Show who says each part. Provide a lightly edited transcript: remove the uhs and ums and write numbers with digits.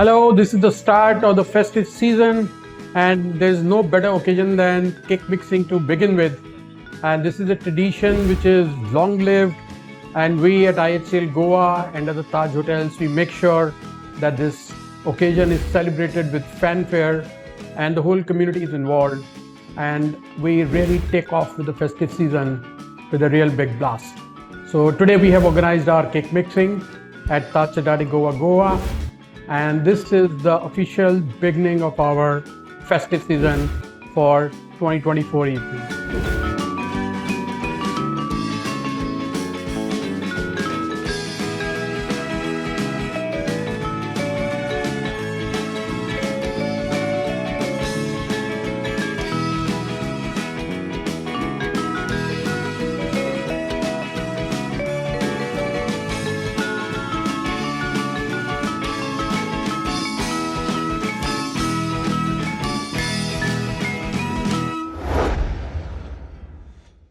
Speaker 1: Hello, this is the start of the festive season, and there's no better occasion than cake mixing to begin with. And this is a tradition which is long lived, and we at IHCL Goa and at the Taj hotels, we make sure that this occasion is celebrated with fanfare and the whole community is involved. And we really take off with the festive season with a real big blast. So today we have organized our cake mixing at Taj Cidade de Goa, Goa. And this is the official beginning of our festive season for 2024 evening.